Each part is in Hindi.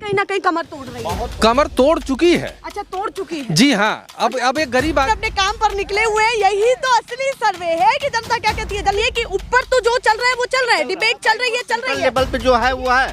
कहीं ना कहीं कमर तोड़ रही है। कमर तोड़ चुकी है। अच्छा, तोड़ चुकी है। जी हाँ, अब एक गरीब अपने काम पर निकले हुए हैं। यही तो असली सर्वे है कि जनता क्या कहती है। चलिए कि ऊपर तो जो चल रहा है वो चल रहा है, डिबेट चल रही है लेवल पे जो है वो है,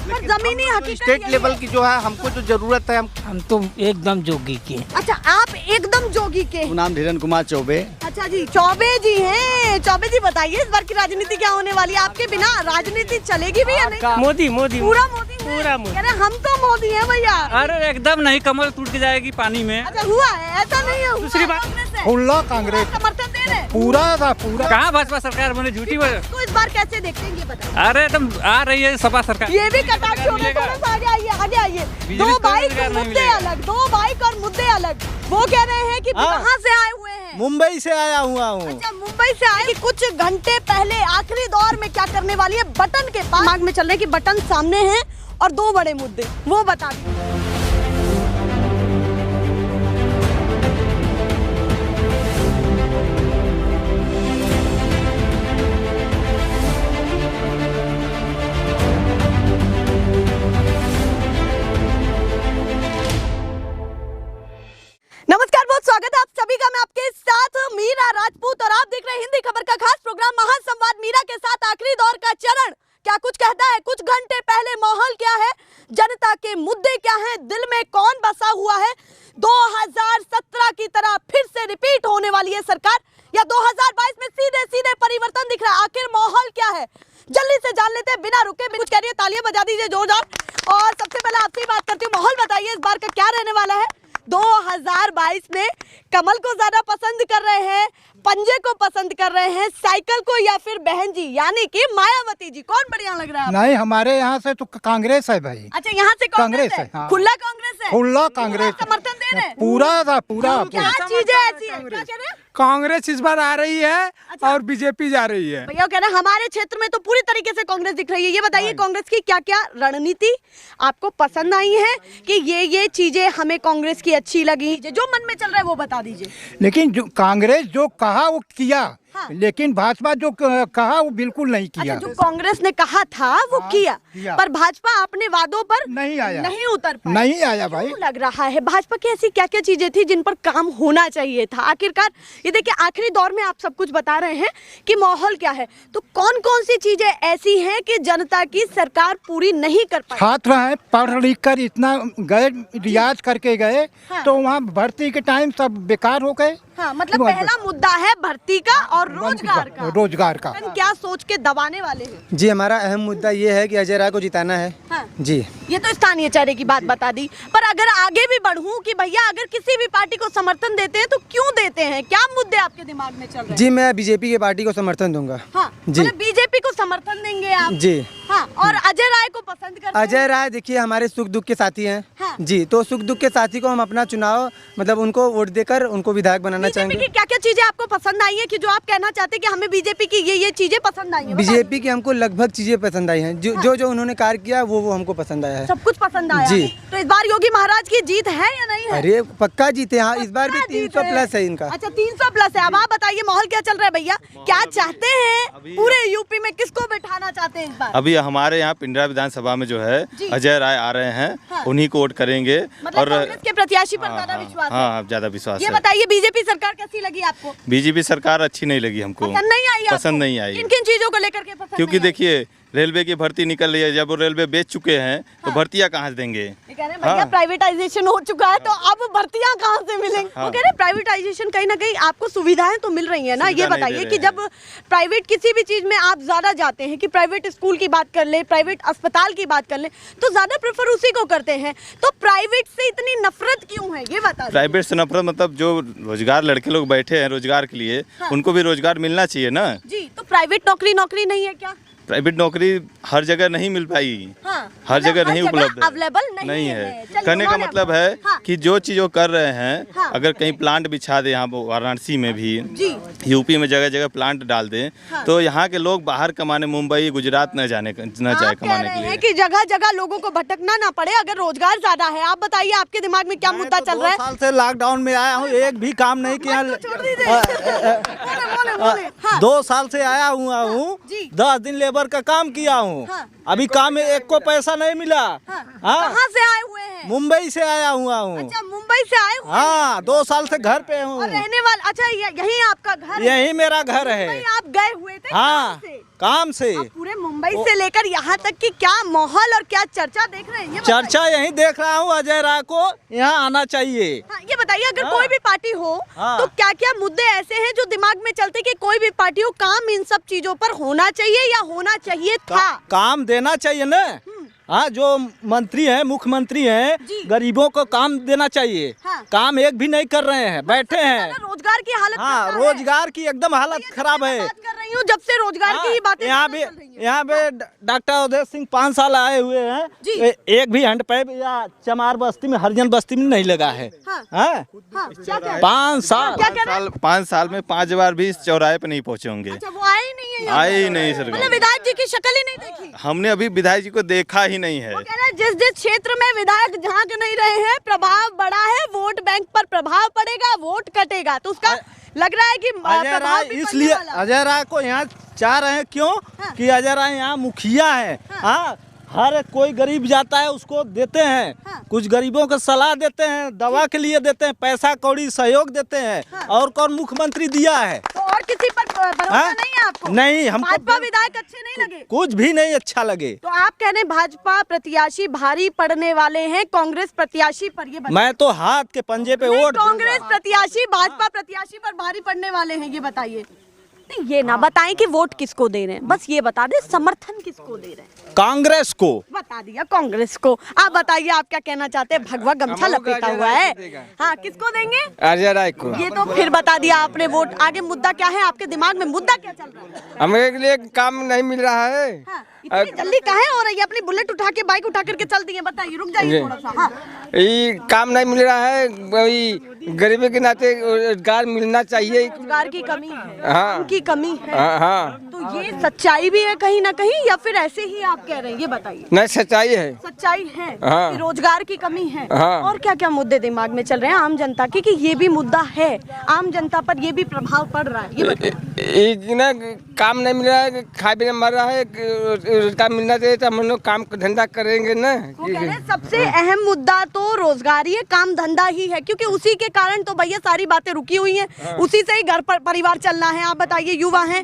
पर जमीनी हकीकत स्टेट लेवल की जो है हमको जो जरूरत है हम तो एकदम जोगी के। अच्छा, आप एकदम जोगी के। नाम धीरेन कुमार चौबे। अच्छा जी, चौबे जी हैं। चौबे जी बताइए इस बार की राजनीति क्या होने वाली है? आपके बिना राजनीति चलेगी भी या नहीं? मोदी मोदी पूरा मोदी है? पूरा मोदी। कह रहे हम तो मोदी हैं भैया। अरे एकदम नहीं, कमर टूट के जाएगी पानी में। अच्छा, हुआ है ऐसा नहीं है? दूसरी बात, फुल्ला कांग्रेस समर्थन दे रहे पूरा कहाँ भाजपा सरकार बने झूठी वजह। तो इस बार कैसे देखते हैं ये बताइए। अरे एकदम आ रही है सपा सरकार। ये भी कटाक्ष हो गए, थोड़ा सा आगे आइए, आगे आइए। दो बाइक और मुद्दे अलग, दो बाइक और मुद्दे अलग। वो कह रहे हैं कि कहाँ से आए हुए हैं? मुंबई से आया हुआ हूँ। अच्छा, मुंबई से आए। कि कुछ घंटे पहले आखिरी दौर में क्या करने वाली है बटन के पास। दिमाग में चल रहे हैं कि बटन सामने है और दो बड़े मुद्दे, वो बता दीजिए। नमस्कार, बहुत स्वागत है आप सभी का। मैं आपके साथ मीरा राजपूत और आप देख रहे हैं हिंदी खबर का खास प्रोग्राम महासंवाद मीरा के साथ। आखिरी दौर का चरण क्या कुछ कहता है? कुछ घंटे पहले माहौल क्या है, जनता के मुद्दे क्या हैं, दिल में कौन बसा हुआ है? 2017 की तरह फिर से रिपीट होने वाली है सरकार या 2022 में सीधे सीधे परिवर्तन दिख रहा है? आखिर माहौल क्या है, जल्दी से जान लेते हैं बिना रुके। कुछ कह रही है, तालियां बजा दीजिए जोरदार। और सबसे पहले आपसे ही बात करती हूँ, माहौल बताइए इस बार का क्या रहने वाला है? 2022 में कमल को ज्यादा पसंद कर रहे हैं, पंजे को पसंद कर रहे हैं, साइकिल को, या फिर बहन जी यानी कि मायावती जी? कौन बढ़िया लग रहा है? नहीं, हमारे यहाँ से तो कांग्रेस है भाई। अच्छा, यहाँ से कांग्रेस है। हाँ। खुला कांग्रेस है। खुला कांग्रेस समर्थन दे रहे हैं पूरा क्या चीजें ऐसी है? क्या कह रहे हैं? कांग्रेस इस बार आ रही है। अच्छा। और बीजेपी जा रही है। भैया कह रहे हैं हमारे क्षेत्र में तो पूरी तरीके से कांग्रेस दिख रही है। ये बताइए कांग्रेस की क्या क्या रणनीति आपको पसंद आई है कि ये चीजें हमें कांग्रेस की अच्छी लगी? जो मन में चल रहा है वो बता दीजिए। लेकिन जो कांग्रेस जो कहा वो किया। हाँ। लेकिन भाजपा जो कहा वो बिल्कुल नहीं किया। अच्छा, जो कांग्रेस ने कहा था वो किया, पर भाजपा अपने वादों पर नहीं आया, नहीं उतर पाया। नहीं आया भाई। लग रहा है भाजपा की ऐसी क्या क्या चीजें थी जिन पर काम होना चाहिए था? आखिरकार ये देखिए, आखिरी दौर में आप सब कुछ बता रहे हैं कि माहौल क्या है, तो कौन कौन सी चीजें ऐसी हैं कि जनता की सरकार पूरी नहीं कर पाई? छात्र हैं, पढ़ लिख कर इतना गए, रियाज करके गए। हाँ। तो वहाँ भर्ती के टाइम सब बेकार हो गए। हाँ, मतलब पहला मुद्दा है भर्ती का और रोजगार का। क्या सोच के दबाने वाले हैं? जी, हमारा अहम मुद्दा ये है कि अजय राय को जिताना है। हाँ। जी, ये तो स्थानीय चेहरे की बात बता दी, पर अगर आगे भी बढ़ूं कि भैया अगर किसी भी पार्टी को समर्थन देते हैं तो क्यों देते हैं? क्या मुद्दे आपके दिमाग में चल रहे हैं? जी, मैं बीजेपी की पार्टी को समर्थन दूंगा। हाँ, जी, मतलब बीजेपी को समर्थन देंगे आप? जी हाँ, और अजय राय को पसंद करते हैं? अजय राय देखिए हमारे सुख दुख के साथी हैं। हाँ। जी, तो सुख दुख के साथी को हम अपना चुनाव मतलब उनको वोट देकर उनको विधायक बनाना चाहेंगे। क्या क्या चीजें आपको पसंद आई है कि जो आप कहना चाहते हैं कि हमें बीजेपी की ये चीजें पसंद आई है? बीजेपी की हमको लगभग चीजें पसंद आई हैं। जो उन्होंने कार्य किया वो हमको पसंद आया है। सब कुछ पसंद आया जी। है। तो इस बार योगी महाराज की जीत है या नहीं है? अरे पक्का जीते। हाँ, इस बार भी 300 प्लस है इनका। अच्छा, 300 प्लस है। अब आप बताइए माहौल क्या चल रहा है भैया? क्या चाहते हैं पूरे यूपी में, किसको बैठाना चाहते हैं इस बार? अभी हमारे यहाँ पिंडरा विधानसभा में जो है अजय राय आ रहे हैं। हाँ। उन्हीं को वोट करेंगे। मतलब और कांग्रेस के प्रत्याशी पर ज्यादा विश्वास है? हाँ, ज्यादा विश्वास ये है। बताइए बीजेपी सरकार कैसी लगी आपको? बीजेपी सरकार अच्छी नहीं लगी हमको। पसंद नहीं आई? पसंद नहीं आई। किन किन चीजों को लेकर के पसंद? क्योंकि देखिए रेलवे की भर्ती निकल रही है, जब वो रेलवे बेच चुके हैं तो भर्तियां कहाँ से देंगे? ये कह रहे हैं भैया प्राइवेटाइजेशन हो चुका है तो अब भर्तियां कहाँ से मिलेंगी? वो कह रहे हैं प्राइवेटाइजेशन कहीं ना कहीं आपको सुविधाएं तो मिल रही है ना? ये बताइए कि जब प्राइवेट किसी भी चीज में आप ज्यादा जाते हैं, कि प्राइवेट स्कूल की बात कर ले, प्राइवेट अस्पताल की बात कर ले, तो ज्यादा प्रेफर उसी को करते हैं, तो प्राइवेट से इतनी नफरत क्यों है ये बता? प्राइवेट से नफरत मतलब जो रोजगार लड़के लोग बैठे हैं रोजगार के लिए, उनको भी रोजगार मिलना चाहिए ना। जी, तो प्राइवेट नौकरी नहीं है क्या? प्राइवेट नौकरी हर जगह नहीं मिल पाई। हाँ, हर जगह नहीं उपलब्ध अवेलेबल नहीं है। कहने का मतलब है हाँ। कि जो चीज वो कर रहे हैं, हाँ। अगर कहीं प्लांट बिछा दे, यहाँ वाराणसी में भी, जी। यूपी में जगह जगह प्लांट डाल दें, हाँ। तो यहाँ के लोग बाहर कमाने मुंबई गुजरात न जाए कमाने के लिए। कि जगह जगह लोगों को भटकना ना पड़े अगर रोजगार ज्यादा है। आप बताइए आपके दिमाग में क्या मुद्दा चल रहा है? 2 साल से लॉकडाउन में आया हूँ, एक भी काम नहीं किया। उन्होंने? हाँ। 2 साल से आया हुआ हूँ, जी। 10 दिन लेबर का काम किया हूँ। हाँ। अभी काम में एक को पैसा नहीं मिला। हाँ। हाँ। कहाँ से आए हुए हैं? मुंबई से आया हुआ हूँ। अच्छा, मुंबई से आए हुए हैं? हाँ, 2 साल से घर पे हूँ। और रहने वाले, अच्छा यही आपका घर है? यही मेरा घर है। मुंबई आप गए हुए थे? हाँ, काम से? काम से। अब पूरे मुंबई से लेकर यहाँ तक कि क्या माहौल और क्या चर्चा देख रहे हैं, ये बताइए। चर्चा यही देख रहा हूँ, अजय राय को यहाँ आना चाहिए। हाँ, ये बताइए, अगर हाँ। कोई भी पार्टी हो हाँ। तो क्या क्या मुद्दे ऐसे हैं जो दिमाग में चलते कि कोई भी पार्टी हो, काम इन सब चीजों पर होना चाहिए या होना चाहिए था? काम देना चाहिए ना। हाँ, जो मंत्री हैं, मुख्यमंत्री हैं, जी। गरीबों को काम देना चाहिए। हाँ। काम एक भी नहीं कर रहे हैं, बैठे हैं। रोजगार की हालत हाँ, कैसा है? रोजगार की एकदम हालत खराब मैं है। बात कर रही हूँ जब से रोजगार की ही बातें यहाँ चल रही हैं। यहाँ पे डॉक्टर अवधेश सिंह 5 साल आए हुए हैं। जी। एक भी हैंडपैप या चमार बस्ती में, हरिजन बस्ती में नहीं लगा है। हाँ। हाँ? हाँ, क्या कह रहे हैं? 5 साल। क्या कह रहे हैं? 5 साल में 5 बार भी इस चौराहे पे नहीं पहुंचे होंगे। अच्छा, वो आए ही नहीं है यहाँ आए पे? ही नहीं सर। मतलब विधायक जी की शक्ल ही नहीं देखी? हमने अभी विधायक जी को देखा ही नहीं है। वो कह रहे हैं जिस जिस क्षेत्र में विधायक झांक नहीं रहे हैं, प्रभाव बड़ा है, वोट बैंक पर प्रभाव पड़ेगा, वोट कटेगा, तो उसका लग रहा है कि अजय प्रभाव राय भी पड़ने इसलिए वाला है। अजय राय को यहाँ चाह रहे हैं, क्यों? हाँ। कि अजय राय यहाँ मुखिया है। हाँ, हर कोई गरीब जाता है उसको देते हैं। हाँ। कुछ गरीबों को सलाह देते हैं, दवा के लिए देते हैं, पैसा कौड़ी सहयोग देते हैं। हाँ। और कौन मुख्यमंत्री दिया है? तो और किसी पर भरोसा हाँ? नहीं है आपको? नहीं, हमको भाजपा विधायक अच्छे नहीं लगे? कुछ भी नहीं अच्छा लगे। तो आप कह रहे हैं भाजपा प्रत्याशी भारी पड़ने वाले हैं कांग्रेस प्रत्याशी पर, ये बताइए। मैं तो हाथ के पंजे पे नहीं, वोट कांग्रेस प्रत्याशी भाजपा प्रत्याशी पर भारी पड़ने वाले हैं, ये बताइए। नहीं, ये ना बताएं कि वोट किसको दे रहे हैं, बस ये बता दें समर्थन किसको दे रहे हैं। कांग्रेस को। बता दिया कांग्रेस को। आप बताइए, आप क्या कहना चाहते हैं? भगवा गमछा लपेटा हुआ है। हाँ, किसको देंगे? अजय राय को। ये तो फिर बता दिया आपने वोट। आगे मुद्दा क्या है आपके दिमाग में? मुद्दा क्या चल रहा है? हमें के लिए काम नहीं मिल रहा है। हाँ, इतनी जल्दी काहे हो रही है? अपनी बुलेट उठा के, बाइक उठा करके चल दी है, बताइए, रुक जाइए थोड़ा सा। हाँ, ये काम नहीं मिल रहा है, वही गरीबी के नाते रोजगार मिलना चाहिए। रोजगार की कमी है, हाँ। काम की कमी है। हाँ, तो ये सच्चाई भी है कहीं ना कहीं, या फिर ऐसे ही आप कह रहे हैं? ये बताइए। नहीं सच्चाई है। सच्चाई है हाँ। कि रोजगार की कमी है। हाँ। और क्या क्या मुद्दे दिमाग में चल रहे हैं आम जनता के कि ये भी मुद्दा है, आम जनता पर ये भी प्रभाव पड़ रहा है, ये बताइए। ये ना काम नहीं मिल रहा है, खाए बिना मर रहा है, रोजगार मिलना चाहिए तो हम लोग काम धंधा करेंगे ना। वो कह रहे हैं सबसे अहम मुद्दा तो रोजगार ही है, काम धंधा ही है, क्योंकि उसी के कारण तो भैया सारी बातें रुकी हुई हैं। उसी से ही घर पर परिवार चलना है। आप बताइए, युवा हैं।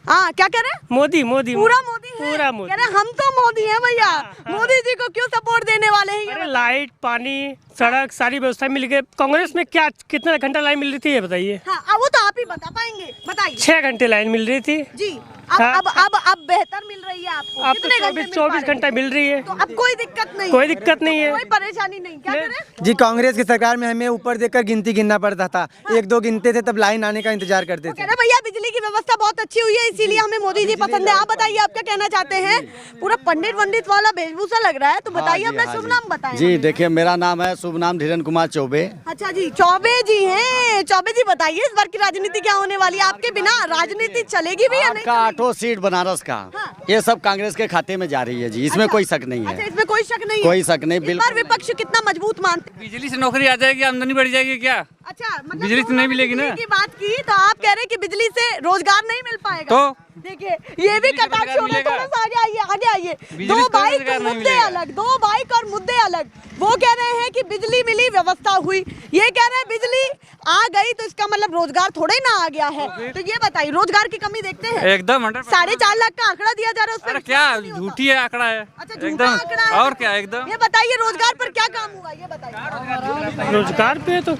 हाँ, क्या कह रहे हैं? मोदी मोदी पूरा मोदी है। पूरा मोदी। कह रहे हैं हम तो मोदी हैं भैया, मोदी जी को क्यों सपोर्ट देने वाले हैं? ये अरे लाइट, पानी, सड़क, सारी व्यवस्था मिल गई। कांग्रेस में क्या कितना घंटा लाइन मिल रही थी ये बताइए? हाँ, वो तो आप ही बता पाएंगे, बताइए। 6 घंटे लाइन मिल रही थी। जी, अब बेहतर मिल रही है आपको? अब तो कितने घंटे मिल पा 24 रहे हैं? घंटा मिल रही है। तो अब कोई दिक्कत नहीं, कोई दिक्कत नहीं है। कोई परेशानी नहीं। क्या करें? जी, कांग्रेस की सरकार में हमें ऊपर देखकर गिनती गिनना पड़ता था। 1-2 गिनते थे, तब लाइन आने का इंतजार करते वो थे। कह रहे भैया बिजली की व्यवस्था बहुत अच्छी हुई है, इसीलिए हमें मोदी जी पसंद है। आप बताइए, आप क्या कहना चाहते हैं? पूरा पंडित वंडित वाला वेशभूषा लग रहा है, तो बताइए अपना शुभ नाम बताएं। जी, देखिए, मेरा नाम है, शुभ नाम धीरेन्द्र कुमार चौबे। अच्छा जी, चौबे जी हैं। चौबे जी बताइए, इस बार की राजनीति क्या होने वाली है? आपके बिना राजनीति चलेगी भी या नहीं? आपका 8 सीट बनारस का, हाँ। ये सब कांग्रेस के खाते में जा रही है जी, इसमें कोई शक नहीं अच्छा, है। इसमें कोई शक नहीं है? कोई शक नहीं, इस बार बिल्कुल। विपक्ष कितना मजबूत मानते हैं? बिजली से नौकरी आ जाएगी, आमदनी बढ़ जाएगी क्या? अच्छा, मतलब बिजली तो नहीं मिलेगी ना? बिजली की बात की तो आप कह रहे हैं कि बिजली से रोजगार नहीं मिल पाएगा। तो देखिए, ये भी बिजली से कटाक्ष रोजगार हो गया। मिलेगा? थोड़ा सा आगे आइए, आगे आइए। बिजली दो से बाइक रोजगार नहीं मुद्दे मिलेगा। अलग, दो बाइक और मुद्दे अलग। वो कह रहे हैं कि बिजली मिली, व्यवस्था हुई। ये कह रहे हैं बिजली आ गई तो इसका मतलब रोजगार थोड़ा ही ना आ गया है। तो ये बताइए, रोजगार की कमी देखते हैं? एकदम 100%। 4.5 लाख का आंकड़ा दिया जा रहा है, उस पर अरे क्या विश्वास नहीं होता। झूठी है आंकड़ा है। अच्छा, झूठा एकदम आंकड़ा है। और क्या एकदम। ये बताइए, रोजगार पर क्या काम हुआ, ये बताइए। रोजगार पे तो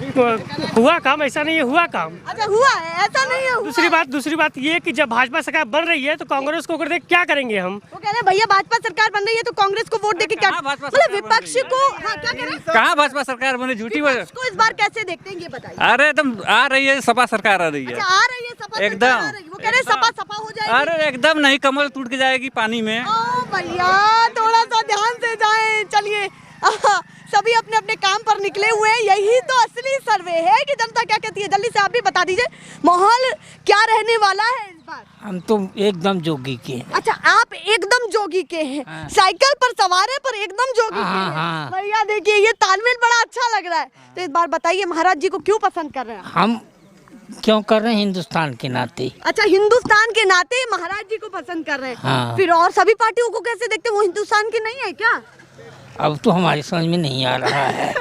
हुआ काम, ऐसा नहीं है, हुआ काम। अच्छा, हुआ है, ऐसा नहीं है? हुआ है। दूसरी बात ये कि जब भाजपा सरकार बन रही है तो कांग्रेस को कर दे क्या करेंगे हम? वो कह रहे हैं भैया भाजपा सरकार बन रही है तो कांग्रेस को वोट देके क्या, कहाँ भाजपा मतलब सरकार बन विपक्ष रही है? को। हाँ, क्या कह रहे हैं? कहाँ भाजपा सरकार बने, झूठी वजह। विपक्ष को इस बार कैसे देखते हैं, ये बताइए। अरे एकदम आ रही है, सपा सरकार आ रही है। अच्छा, आ रही है सपा एकदम। सरकार आ रही है। वो कह रहे हैं सपा सपा हो जाएगी। अरे एकदम नहीं, कमल टूट के जाएगी पानी में। ओ भैया, थोड़ा सा ध्यान से जाएं। चलिए, सभी अपने अपने काम पर निकले हुए हैं। यही तो असली सर्वे है कि जनता क्या कहती है। जल्दी से आप भी बता दीजिए, माहौल क्या रहने वाला है इस बार? हम तो एकदम जोगी के। अच्छा, आप एकदम जोगी के हैं। साइकिल पर सवार है पर एकदम जोगी के हैं। भैया देखिए, ये तालमेल बड़ा अच्छा लग रहा है। तो इस बार बताइए, महाराज जी को क्यों पसंद कर रहे हैं? हम क्यों कर रहे हैं? हिंदुस्तान के नाते। अच्छा, हिंदुस्तान के नाते महाराज जी को पसंद कर रहे हैं। हाँ। फिर और सभी पार्टियों को कैसे देखते हैं? वो हिंदुस्तान के नहीं है क्या? अब तो हमारी समझ में नहीं आ रहा है।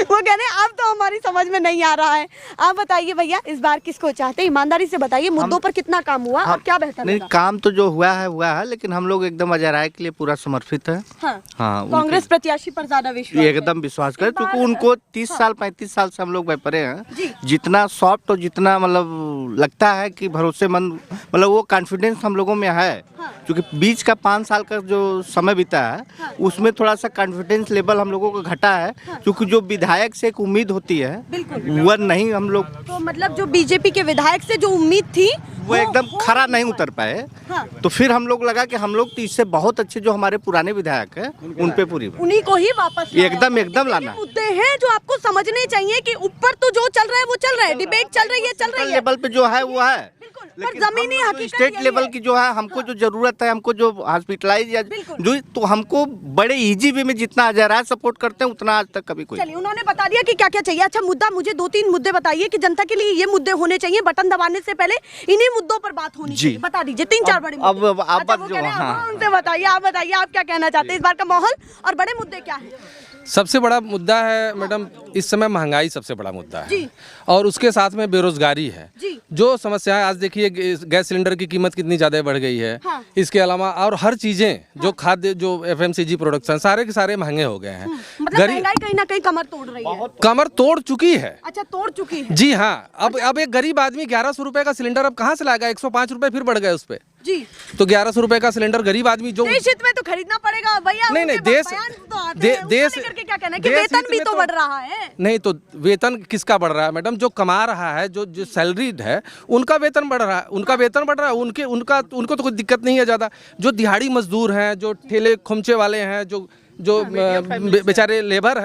वो कह रहे हैं अब तो हमारी समझ में नहीं आ रहा है। आप बताइए भैया, इस बार किसको चाहते हैं? ईमानदारी से बताइए, मुद्दों पर कितना काम हुआ और क्या बेहतर नहीं, लगा? काम तो जो हुआ है, लेकिन हम लोग एकदम अजय राय के लिए पूरा समर्पित है। हाँ। हाँ, कांग्रेस प्रत्याशी पर ज्यादा विश्वास है। एकदम विश्वास करें, क्योंकि उनको 30 साल 35 साल से हम लोग परे जी। हैं। जितना सॉफ्ट और जितना मतलब लगता है कि भरोसेमंद, मतलब वो कॉन्फिडेंस हम लोगों में है। क्योंकि बीच का 5 साल का जो समय बीता है उसमें थोड़ा सा कॉन्फिडेंस लेवल हम लोगों को घटा है, क्योंकि जो विधायक से एक उम्मीद होती है वह नहीं हम लोग, तो मतलब जो बीजेपी के विधायक से जो उम्मीद थी वो एकदम खरा नहीं उतर पाए। हाँ। तो फिर हम लोग लगा कि हम लोग तो इससे बहुत अच्छे जो हमारे पुराने विधायक हैं उन पे पूरी उन्हीं को ही वापस लाया। एकदम लाना। मुद्दे हैं जो आपको समझने चाहिए कि ऊपर तो जो चल रहा है वो चल रहा है, डिबेट चल रही है लेवल पे जो है वो है, पर जमीनी हकीकत स्टेट यही लेवल है। की जो है हमको जो जरूरत है, हमको जो हॉस्पिटलाइज या जो, तो हमको बड़े इजी वे में जितना अजय राय सपोर्ट करते हैं उतना आज तक कभी कोई। चलिए, उन्होंने बता दिया कि क्या क्या चाहिए। अच्छा, मुद्दा मुझे 2-3 मुद्दे बताइए कि जनता के लिए ये मुद्दे होने चाहिए, बटन दबाने से पहले इन्हीं मुद्दों पर बात होनी चाहिए। बता दीजिए 3-4 बड़े मुद्दे। अब आप अच्छा, वो कह रहे हैं, अब उनसे बताइए, आप बताइए आप क्या कहना चाहते हैं? इस बार का माहौल और बड़े मुद्दे क्या है? सबसे बड़ा मुद्दा है मैडम, इस समय महंगाई सबसे बड़ा मुद्दा है जी। और उसके साथ में बेरोजगारी है जी। जो समस्याएं आज देखिए, गैस सिलेंडर की कीमत कितनी ज़्यादा बढ़ गई है। हाँ। इसके अलावा और हर चीज़ें जो खाद्य, जो FMCG प्रोडक्शन, सारे के सारे महंगे हो गए हैं। मतलब महंगाई कहीं ना कहीं कमर तोड़ रही है। कमर तोड़ चुकी है। अच्छा, तोड़ चुकी है। जी हाँ। अब एक गरीब आदमी 1100 रुपए का सिलेंडर अब कहाँ से लाएगा? 105 रुपए फिर बढ़ गए उस पे। जी। तो 1100 रुपए का सिलेंडर गरीब आदमी जो देश हित में तो खरीदना पड़ेगा भैया। नहीं, उनके देश- बयान तो आते हैं, देश- उसको लेकर के क्या कहना है कि देश वेतन हित भी में तो तो- बढ़ रहा है। नहीं, तो वेतन किसका बढ़ रहा है मैडम? जो कमा रहा है, जो सैलरीड है, उनका वेतन बढ़ रहा है, उनको तो कोई दिक्कत नहीं है ज़्यादा। जो दिहाड़ी मजदूर हैं, जो ठेले खोमचे वाले हैं, जो बेचारे लेबर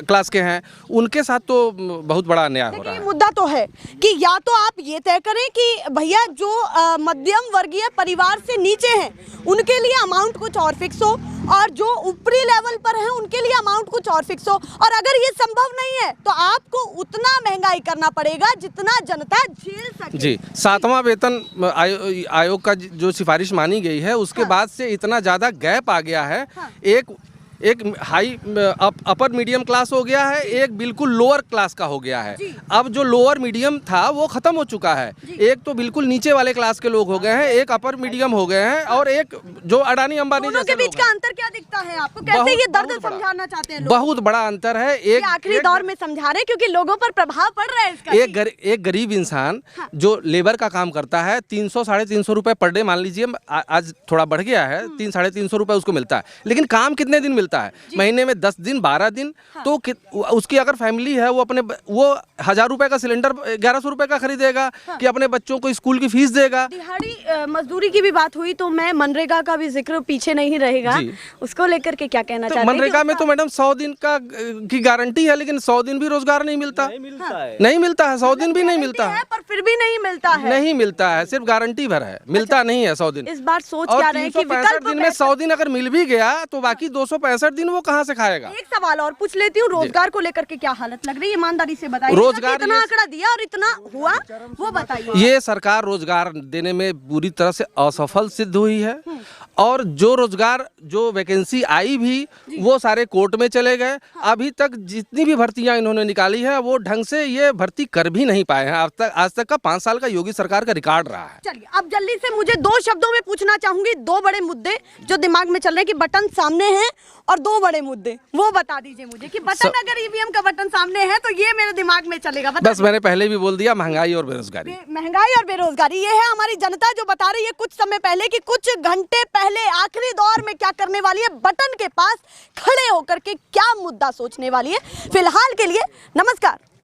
क्लास के हैं, उनके साथ तो बहुत बड़ा अन्याय हो रहा ये है। मुद्दा तो है कि या तो आप ये तय करें कि भैया जो मध्यम वर्गीय परिवार से नीचे हैं उनके लिए अमाउंट कुछ और फिक्स हो, और जो ऊपरी लेवल पर हैं उनके लिए अमाउंट कुछ और फिक्स हो। और अगर ये संभव नहीं है तो आपको उतना महंगाई करना पड़ेगा जितना जनता झेल सके। जी, 7वां वेतन आयोग का जो सिफारिश मानी गई है उसके बाद से इतना ज़्यादा गैप आ गया है। एक हाई अपर मीडियम क्लास हो गया है, एक बिल्कुल लोअर क्लास का हो गया है। अब जो लोअर मीडियम था वो खत्म हो चुका है। एक तो बिल्कुल नीचे वाले क्लास के लोग हो गए हैं, एक अपर मीडियम हो गए हैं, और एक जो अडानी अंबानी दोनों जैसे के बीच लोग का हैं। अंतर क्या दिखता है आपको? कैसे ये दर्द समझाना चाहते हैं लोग? बहुत बड़ा अंतर है। ये आखिरी दौर में समझा रहे हैं क्योंकि लोगों पर प्रभाव पड़ रहा है इसका। एक गरीब इंसान जो लेबर का काम करता है, 300-350 रुपए पर डे मान लीजिए, आज थोड़ा बढ़ गया है, 300-350 रुपए उसको मिलता है। लेकिन काम कितने दिन मिलता है? महीने में 10 दिन 12 दिन। तो उसकी अगर फैमिली है वो 1000 रुपए का सिलेंडर 1100 रुपए का खरीदेगा कि अपने बच्चों को स्कूल की फीस देगा। दिहाड़ी मजदूरी की भी बात हुई तो मैं मनरेगा का भी जिक्र पीछे नहीं रहेगा, उसको लेकर के क्या कहना चाहते हैं? मनरेगा में तो मैडम 100 दिन की गारंटी है, लेकिन 100 दिन भी रोजगार नहीं मिलता। नहीं मिलता है 100 दिन भी नहीं मिलता है, पर फिर भी नहीं मिलता है। नहीं मिलता है, सिर्फ गारंटी भर है, मिलता नहीं है 100 दिन। इस बार सोच क्या रहे हैं कि 365 दिन में 100 दिन अगर मिल भी गया तो बाकी 265 दिन वो कहाँ से खाएगा? एक सवाल और पूछ लेती हूँ, रोजगार को लेकर के क्या हालत लग रही है? ईमानदारी से बताइए। रोजगार इतना आंकड़ा दिया और इतना हुआ, वो बताइए। ये सरकार रोजगार देने में पूरी तरह से असफल सिद्ध हुई है, और जो रोजगार जो वैकेंसी आई भी वो सारे कोर्ट में चले गए। अभी तक जितनी भी भर्तियां इन्होंने निकाली है वो ढंग से ये भर्ती कर भी नहीं पाए हैं। आज तक का 5 साल का योगी सरकार का रिकॉर्ड रहा है। चलिए, अब जल्दी से मुझे 2 शब्दों में पूछना चाहूंगी, 2 बड़े मुद्दे जो दिमाग में चल रहे हैं कि बटन सामने है, और 2 बड़े मुद्दे वो बता दीजिए मुझे कि बटन अगर ईवीएम का बटन सामने है तो ये मेरे दिमाग में चलेगा। बस मैंने पहले भी बोल दिया, महंगाई और बेरोजगारी। महंगाई और बेरोजगारी, ये है हमारी जनता जो बता रही है कुछ समय पहले कि कुछ घंटे पहले आखिरी दौर में क्या करने वाली है, बटन के पास खड़े होकर के क्या मुद्दा सोचने वाली है। फिलहाल के लिए नमस्कार।